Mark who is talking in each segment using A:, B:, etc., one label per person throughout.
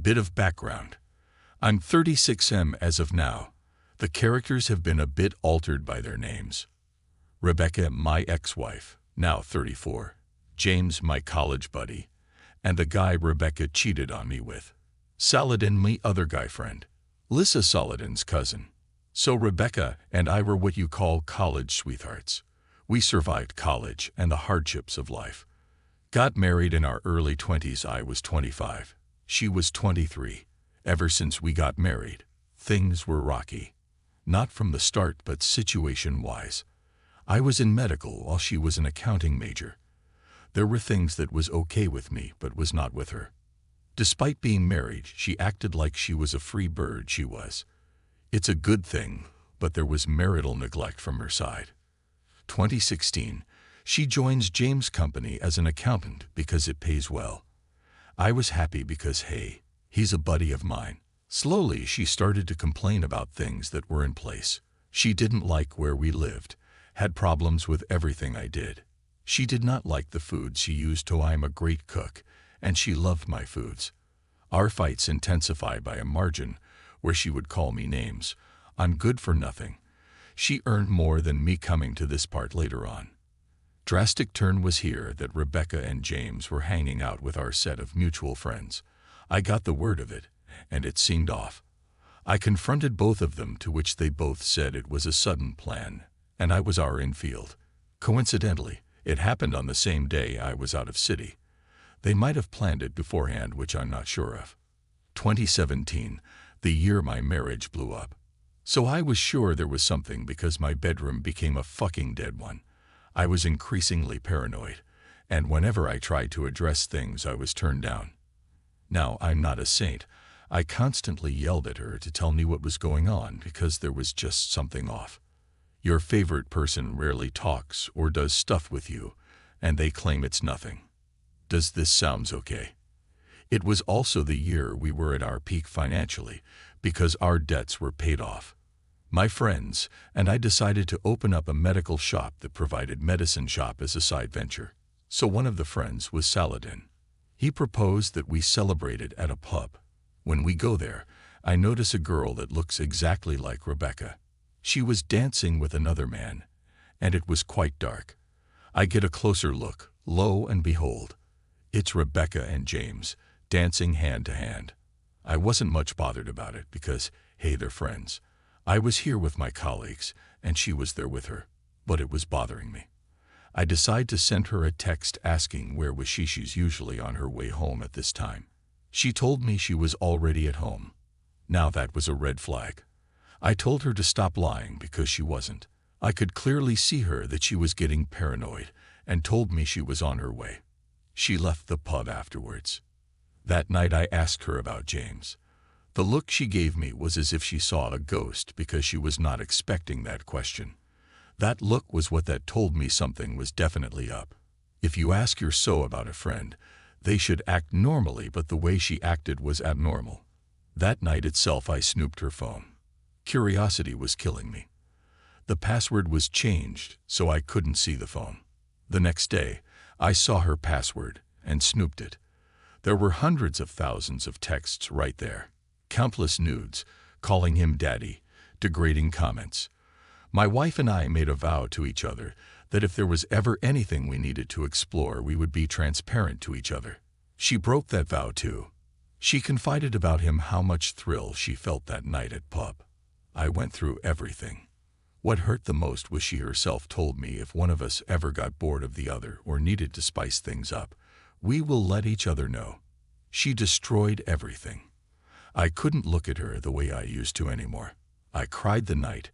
A: Bit of background. I'm 36M as of now. The characters have been a bit altered by their names. Rebecca, my ex-wife, now 34. James, my college buddy. And the guy Rebecca cheated on me with. Saladin, my other guy friend. Lissa, Saladin's cousin. So Rebecca and I were what you call college sweethearts. We survived college and the hardships of life. Got married in our early 20s. I was 25. She was 23. Ever since we got married, things were rocky. Not from the start, but situation-wise. I was in medical while she was an accounting major. There were things that was okay with me, but was not with her. Despite being married, she acted like she was a free bird. She was. It's a good thing, but there was marital neglect from her side. 2016, she joins James' company as an accountant because it pays well. I was happy because, hey, he's a buddy of mine. Slowly, she started to complain about things that were in place. She didn't like where we lived, had problems with everything I did. She did not like the foods she used. I'm a great cook, and she loved my foods. Our fights intensified by a margin, where she would call me names. I'm good for nothing. She earned more than me. Coming to this part later on. Drastic turn was here that Rebecca and James were hanging out with our set of mutual friends. I got the word of it, and it seemed off. I confronted both of them, to which they both said it was a sudden plan, and I was our infield. Coincidentally, it happened on the same day I was out of city. They might have planned it beforehand, which I'm not sure of. 2017, the year my marriage blew up. So I was sure there was something because my bedroom became a fucking dead one. I was increasingly paranoid, and whenever I tried to address things, I was turned down. Now, I'm not a saint. I constantly yelled at her to tell me what was going on because there was just something off. Your favorite person rarely talks or does stuff with you, and they claim it's nothing. Does this sound okay? It was also the year we were at our peak financially because our debts were paid off. My friends and I decided to open up a medical shop that provided medicine shop as a side venture. So one of the friends was Saladin. He proposed that we celebrated at a pub. When we go there, I notice a girl that looks exactly like Rebecca. She was dancing with another man, and it was quite dark. I get a closer look, lo and behold, it's Rebecca and James, dancing hand to hand. I wasn't much bothered about it because, hey, they're friends. I was here with my colleagues, and she was there with her, but it was bothering me. I decided to send her a text asking where was she. She's usually on her way home at this time. She told me she was already at home. Now that was a red flag. I told her to stop lying because she wasn't. I could clearly see her that she was getting paranoid and told me she was on her way. She left the pub afterwards. That night I asked her about James. The look she gave me was as if she saw a ghost because she was not expecting that question. That look was what that told me something was definitely up. If you ask your so about a friend, they should act normally, but the way she acted was abnormal. That night itself I snooped her phone. Curiosity was killing me. The password was changed, so I couldn't see the phone. The next day, I saw her password and snooped it. There were hundreds of thousands of texts right there. Countless nudes, calling him daddy, degrading comments. My wife and I made a vow to each other that if there was ever anything we needed to explore, we would be transparent to each other. She broke that vow too. She confided about him how much thrill she felt that night at pub. I went through everything. What hurt the most was she herself told me if one of us ever got bored of the other or needed to spice things up, we will let each other know. She destroyed everything. I couldn't look at her the way I used to anymore. I cried the night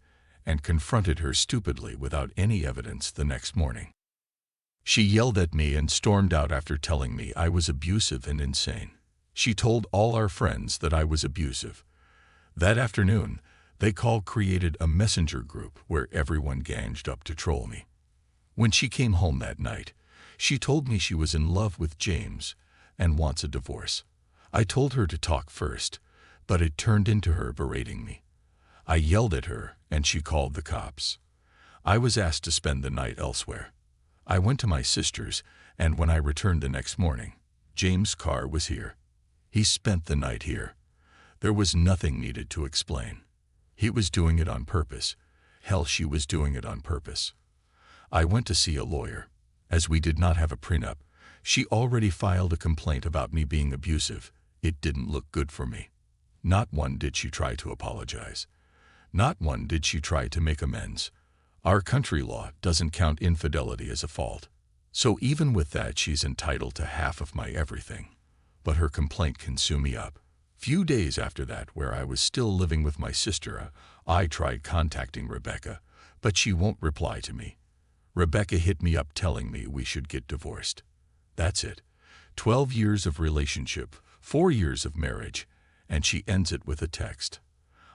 A: and confronted her stupidly without any evidence the next morning. She yelled at me and stormed out after telling me I was abusive and insane. She told all our friends that I was abusive. That afternoon, they created a messenger group where everyone ganged up to troll me. When she came home that night, she told me she was in love with James and wants a divorce. I told her to talk first, but it turned into her berating me. I yelled at her, and she called the cops. I was asked to spend the night elsewhere. I went to my sister's, and when I returned the next morning, James' car was here. He spent the night here. There was nothing needed to explain. He was doing it on purpose. Hell, she was doing it on purpose. I went to see a lawyer. As we did not have a prenup, she already filed a complaint about me being abusive. It didn't look good for me. Not one did she try to apologize. Not one did she try to make amends. Our country law doesn't count infidelity as a fault. So even with that, she's entitled to half of my everything. But her complaint can sew me up. Few days after that, where I was still living with my sister, I tried contacting Rebecca, but she won't reply to me. Rebecca hit me up telling me we should get divorced. That's it. 12 years of relationship, 4 years of marriage, and she ends it with a text.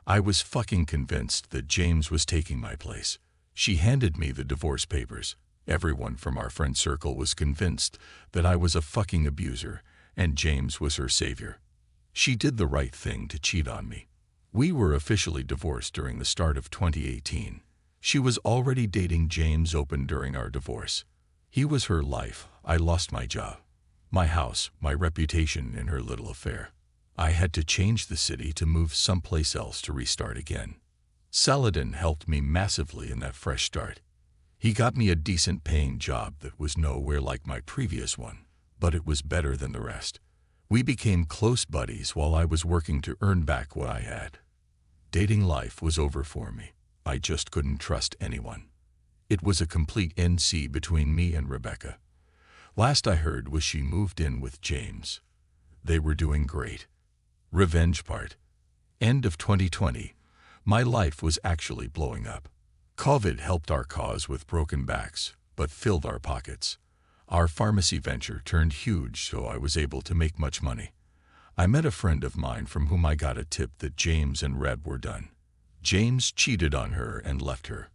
A: I was fucking convinced that James was taking my place. She handed me the divorce papers. Everyone from our friend circle was convinced that I was a fucking abuser and James was her savior. She did the right thing to cheat on me. We were officially divorced during the start of 2018. She was already dating James open during our divorce. He was her life. I lost my job, my house, my reputation in her little affair. I had to change the city to move someplace else to restart again. Saladin helped me massively in that fresh start. He got me a decent paying job that was nowhere like my previous one, but it was better than the rest. We became close buddies while I was working to earn back what I had. Dating life was over for me. I just couldn't trust anyone. It was a complete NC between me and Rebecca. Last I heard was she moved in with James. They were doing great. Revenge part. End of 2020. My life was actually blowing up. COVID helped our cause with broken backs, but filled our pockets. Our pharmacy venture turned huge, so I was able to make much money. I met a friend of mine from whom I got a tip that James and Reb were done. James cheated on her and left her.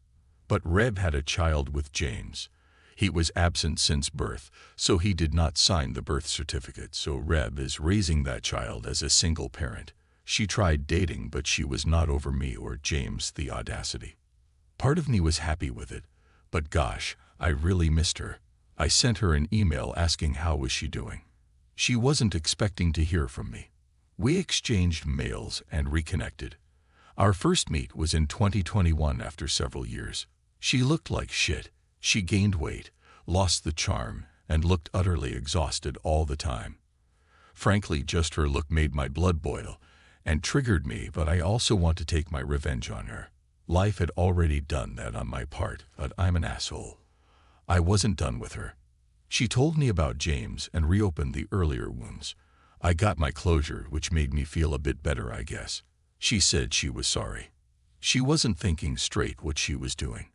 A: But Reb had a child with James. He was absent since birth, so he did not sign the birth certificate, so Reb is raising that child as a single parent. She tried dating, but she was not over me or James. The audacity. Part of me was happy with it, but gosh, I really missed her. I sent her an email asking how was she doing. She wasn't expecting to hear from me. We exchanged mails and reconnected. Our first meet was in 2021 after several years. She looked like shit. She gained weight, lost the charm, and looked utterly exhausted all the time. Frankly, just her look made my blood boil and triggered me, but I also want to take my revenge on her. Life had already done that on my part, but I'm an asshole. I wasn't done with her. She told me about James and reopened the earlier wounds. I got my closure, which made me feel a bit better, I guess. She said she was sorry. She wasn't thinking straight what she was doing.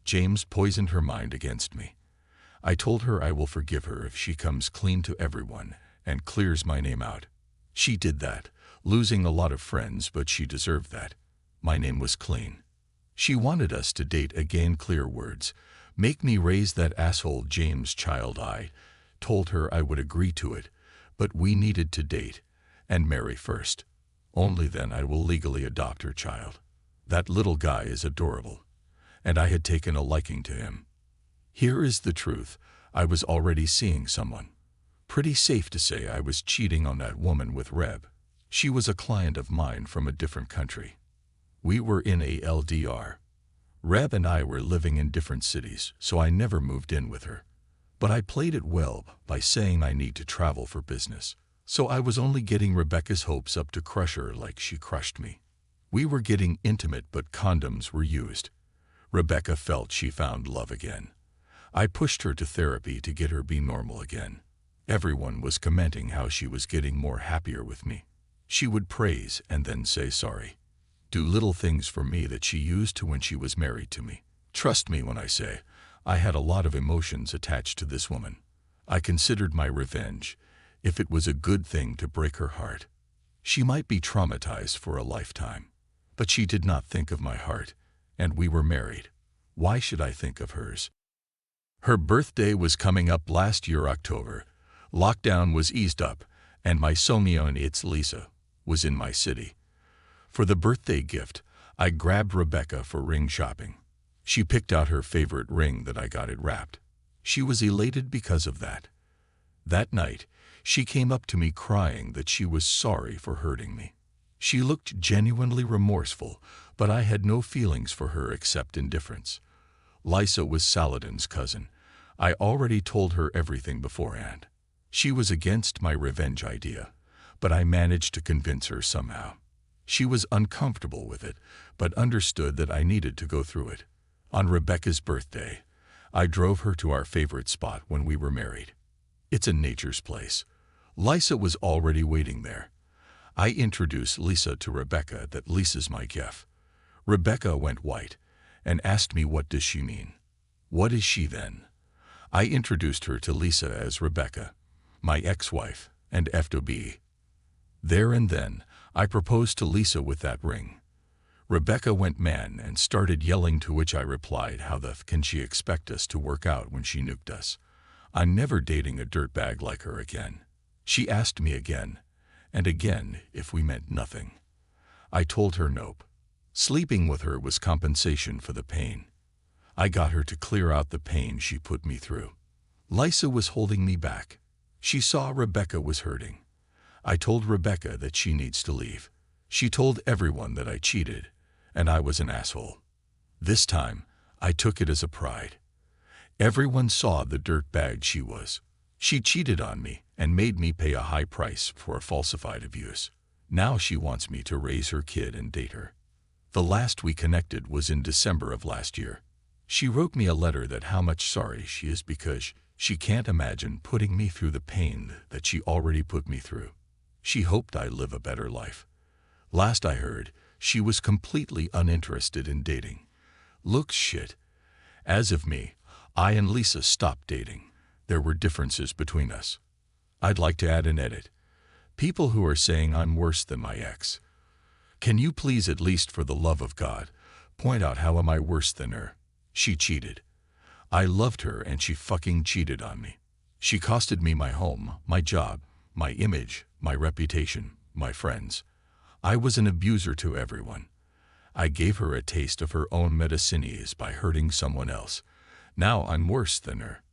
A: James poisoned her mind against me. I told her I will forgive her if she comes clean to everyone and clears my name out. She did that, losing a lot of friends, but she deserved that. My name was clean. She wanted us to date again. Clear words. Make me raise that asshole James' child. I told her I would agree to it, but we needed to date and marry first. Only then I will legally adopt her child. That little guy is adorable, and I had taken a liking to him. Here is the truth. I was already seeing someone. Pretty safe to say I was cheating on that woman with Reb. She was a client of mine from a different country. We were in a LDR. Reb and I were living in different cities, so I never moved in with her. But I played it well by saying I need to travel for business. So I was only getting Rebecca's hopes up to crush her like she crushed me. We were getting intimate, but condoms were used. Rebecca felt she found love again. I pushed her to therapy to get her be normal again. Everyone was commenting how she was getting more happier with me. She would praise and then say sorry. Do little things for me that she used to when she was married to me. Trust me when I say, I had a lot of emotions attached to this woman. I considered my revenge, if it was a good thing, to break her heart. She might be traumatized for a lifetime, but she did not think of my heart, and we were married. Why should I think of hers? Her birthday was coming up last year, October. Lockdown was eased up, and my Somion, it's Lisa, was in my city. For the birthday gift, I grabbed Rebecca for ring shopping. She picked out her favorite ring that I got it wrapped. She was elated because of that. That night, She came up to me crying that she was sorry for hurting me. She looked genuinely remorseful, but I had no feelings for her except indifference. Lisa was Saladin's cousin. I already told her everything beforehand. She was against my revenge idea, but I managed to convince her somehow. She was uncomfortable with it, but understood that I needed to go through it. On Rebecca's birthday, I drove her to our favorite spot when we were married. It's a nature's place. Lisa was already waiting there. I introduced Lisa to Rebecca that Lisa's my Gef. Rebecca went white and asked me what does she mean. What is she then? I introduced her to Lisa as Rebecca, my ex-wife, and FWB. There and then, I proposed to Lisa with that ring. Rebecca went man and started yelling, to which I replied, how the f can she expect us to work out when she nuked us? I'm never dating a dirtbag like her again. She asked me again and again if we meant nothing. I told her nope. Sleeping with her was compensation for the pain. I got her to clear out the pain she put me through. Lisa was holding me back. She saw Rebecca was hurting. I told Rebecca that she needs to leave. She told everyone that I cheated, and I was an asshole. This time, I took it as a pride. Everyone saw the dirtbag she was. She cheated on me and made me pay a high price for a falsified abuse. Now she wants me to raise her kid and date her. The last we connected was in December of last year. She wrote me a letter that how much sorry she is because she can't imagine putting me through the pain that she already put me through. She hoped I live a better life. Last I heard, she was completely uninterested in dating. Looks shit. As of me, I and Lisa stopped dating. There were differences between us. I'd like to add an edit. People who are saying I'm worse than my ex. Can you please, at least for the love of God, point out how am I worse than her? She cheated. I loved her and she fucking cheated on me. She costed me my home, my job, my image, my reputation, my friends. I was an abuser to everyone. I gave her a taste of her own medicines by hurting someone else. Now I'm worse than her.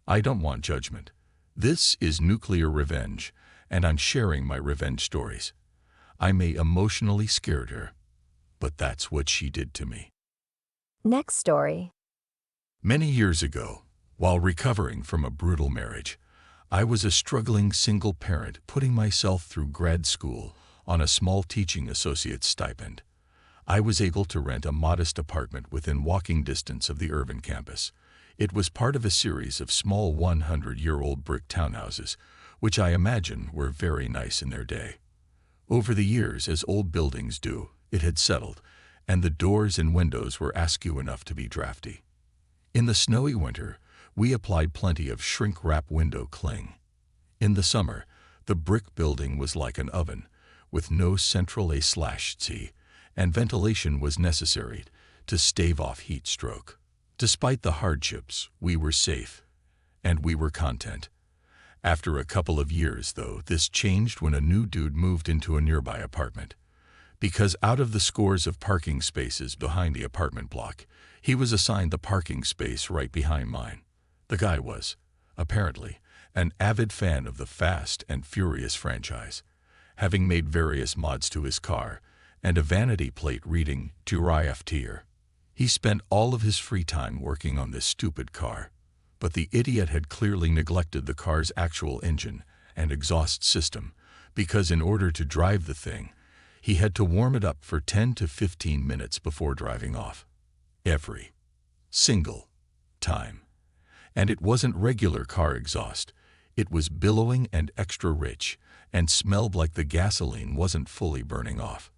A: I don't want judgment. This is nuclear revenge, and I'm sharing my revenge stories. I may emotionally scared her, but that's what she did to me.
B: Next story.
A: Many years ago, while recovering from a brutal marriage, I was a struggling single parent putting myself through grad school on a small teaching associate's stipend. I was able to rent a modest apartment within walking distance of the Irvine campus. It was part of a series of small 100-year-old brick townhouses, which I imagine were very nice in their day. Over the years, as old buildings do, it had settled, and the doors and windows were askew enough to be drafty. In the snowy winter, we applied plenty of shrink-wrap window cling. In the summer, the brick building was like an oven, with no central A/C, and ventilation was necessary to stave off heat stroke. Despite the hardships, we were safe, and we were content. After a couple of years, though, this changed when a new dude moved into a nearby apartment. Because out of the scores of parking spaces behind the apartment block, he was assigned the parking space right behind mine. The guy was, apparently, an avid fan of the Fast and Furious franchise, having made various mods to his car and a vanity plate reading "To Riftier." He spent all of his free time working on this stupid car, but the idiot had clearly neglected the car's actual engine and exhaust system, because in order to drive the thing, he had to warm it up for 10 to 15 minutes before driving off. Every single time. And it wasn't regular car exhaust. It was billowing and extra rich, and smelled like the gasoline wasn't fully burning off.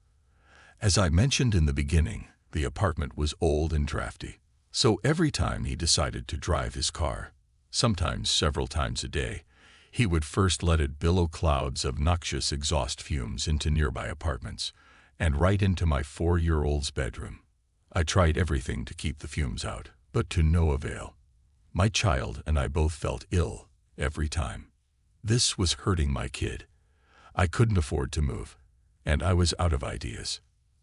A: As I mentioned in the beginning, the apartment was old and drafty, so every time he decided to drive his car, sometimes several times a day, he would first let it billow clouds of noxious exhaust fumes into nearby apartments, and right into my 4-year-old's bedroom. I tried everything to keep the fumes out, but to no avail. My child and I both felt ill every time. This was hurting my kid. I couldn't afford to move, and I was out of ideas.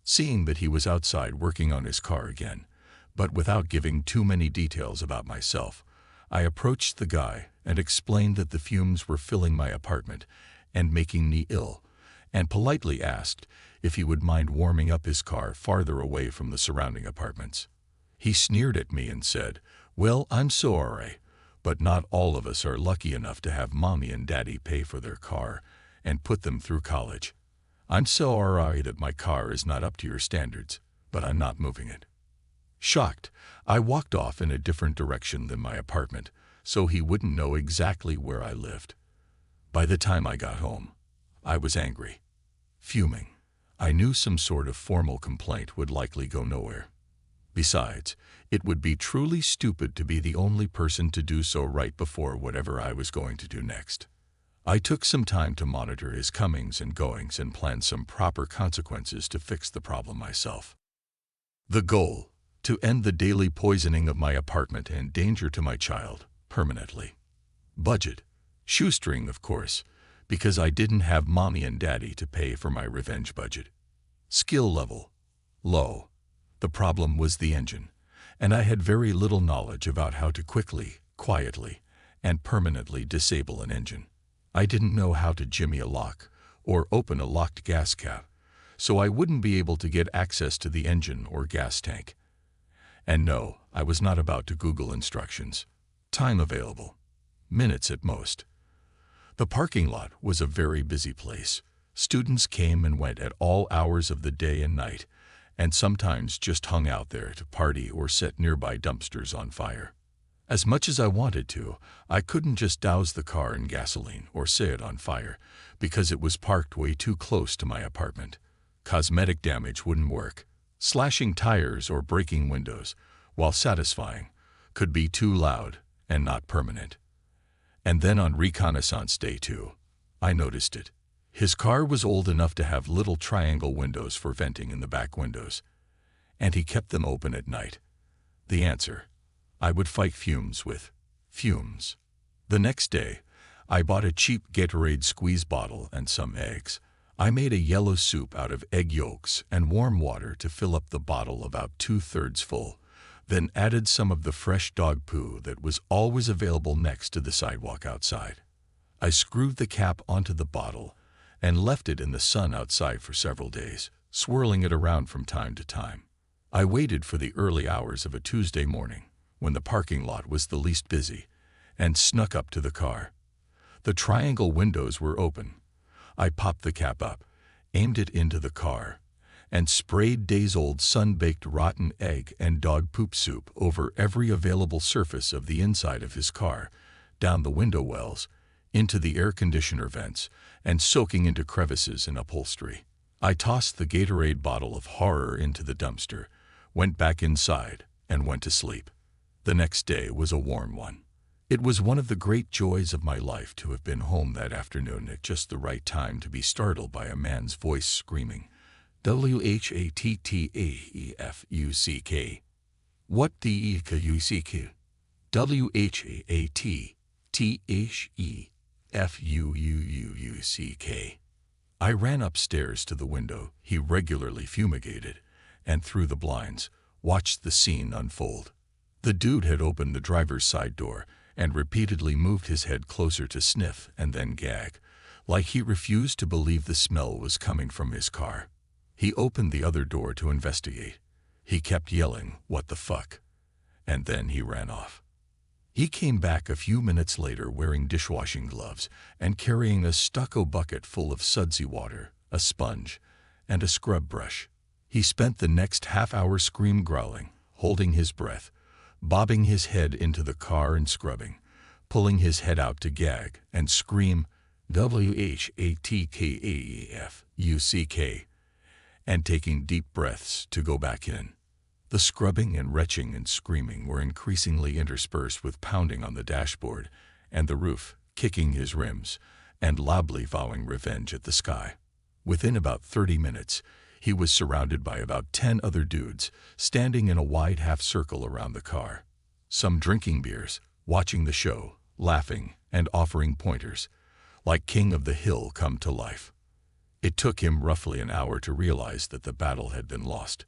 A: Seeing that he was outside working on his car again, but without giving too many details about myself, I approached the guy and explained that the fumes were filling my apartment and making me ill, and politely asked if he would mind warming up his car farther away from the surrounding apartments. He sneered at me and said, "Well, I'm sorry, but not all of us are lucky enough to have mommy and daddy pay for their car and put them through college. I'm sorry that my car is not up to your standards, but I'm not moving it." Shocked, I walked off in a different direction than my apartment, so he wouldn't know exactly where I lived. By the time I got home, I was angry, fuming. I knew some sort of formal complaint would likely go nowhere. Besides, it would be truly stupid to be the only person to do so right before whatever I was going to do next. I took some time to monitor his comings and goings and plan some proper consequences to fix the problem myself. The goal: to end the daily poisoning of my apartment and danger to my child permanently. Budget: shoestring, of course, because I didn't have mommy and daddy to pay for my revenge budget. Skill level: low. The problem was the engine, and I had very little knowledge about how to quickly, quietly, and permanently disable an engine. I didn't know how to jimmy a lock or open a locked gas cap, so I wouldn't be able to get access to the engine or gas tank. And no, I was not about to Google instructions. Time available: minutes at most. The parking lot was a very busy place. Students came and went at all hours of the day and night, and sometimes just hung out there to party or set nearby dumpsters on fire. As much as I wanted to, I couldn't just douse the car in gasoline or set it on fire because it was parked way too close to my apartment. Cosmetic damage wouldn't work. Slashing tires or breaking windows, while satisfying, could be too loud and not permanent. And then on reconnaissance day 2, I noticed it. His car was old enough to have little triangle windows for venting in the back windows, and he kept them open at night. The answer: I would fight fumes with fumes. The next day, I bought a cheap Gatorade squeeze bottle and some eggs. I made a yellow soup out of egg yolks and warm water to fill up the bottle about 2/3 full, then added some of the fresh dog poo that was always available next to the sidewalk outside. I screwed the cap onto the bottle and left it in the sun outside for several days, swirling it around from time to time. I waited for the early hours of a Tuesday morning, when the parking lot was the least busy, and snuck up to the car. The triangle windows were open. I popped the cap up, aimed it into the car, and sprayed days-old sun-baked rotten egg and dog poop soup over every available surface of the inside of his car, down the window wells, into the air conditioner vents, and soaking into crevices in upholstery. I tossed the Gatorade bottle of horror into the dumpster, went back inside, and went to sleep. The next day was a warm one. It was one of the great joys of my life to have been home that afternoon at just the right time to be startled by a man's voice screaming, "WHATTAEFUCK. What the EKUCK? WHATTHEFUUUCK." I ran upstairs to the window he regularly fumigated, and through the blinds, watched the scene unfold. The dude had opened the driver's side door and repeatedly moved his head closer to sniff and then gag, like he refused to believe the smell was coming from his car. He opened the other door to investigate. He kept yelling, "What the fuck?" And then he ran off. He came back a few minutes later wearing dishwashing gloves and carrying a stucco bucket full of sudsy water, a sponge, and a scrub brush. He spent the next half-hour scream-growling, holding his breath, bobbing his head into the car and scrubbing, pulling his head out to gag and scream, "WHATKAEFUCK," and taking deep breaths to go back in. The scrubbing and retching and screaming were increasingly interspersed with pounding on the dashboard and the roof, kicking his rims, and loudly vowing revenge at the sky. Within about 30 minutes, he was surrounded by about 10 other dudes, standing in a wide half-circle around the car. Some drinking beers, watching the show, laughing, and offering pointers, like King of the Hill come to life. It took him roughly an hour to realize that the battle had been lost.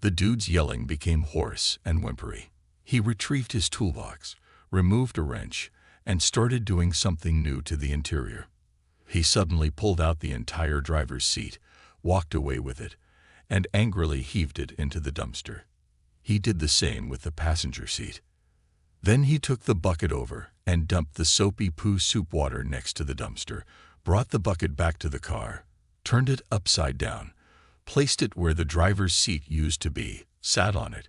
A: The dude's yelling became hoarse and whimpery. He retrieved his toolbox, removed a wrench, and started doing something new to the interior. He suddenly pulled out the entire driver's seat, walked away with it, and angrily heaved it into the dumpster. He did the same with the passenger seat. Then he took the bucket over and dumped the soapy poo soup water next to the dumpster, brought the bucket back to the car, turned it upside down, placed it where the driver's seat used to be, sat on it,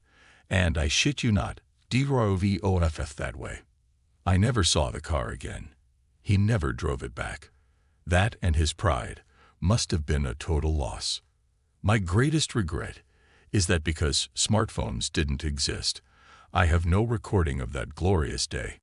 A: and, I shit you not, drove that way. I never saw the car again. He never drove it back. That and his pride must have been a total loss. My greatest regret is that because smartphones didn't exist, I have no recording of that glorious day.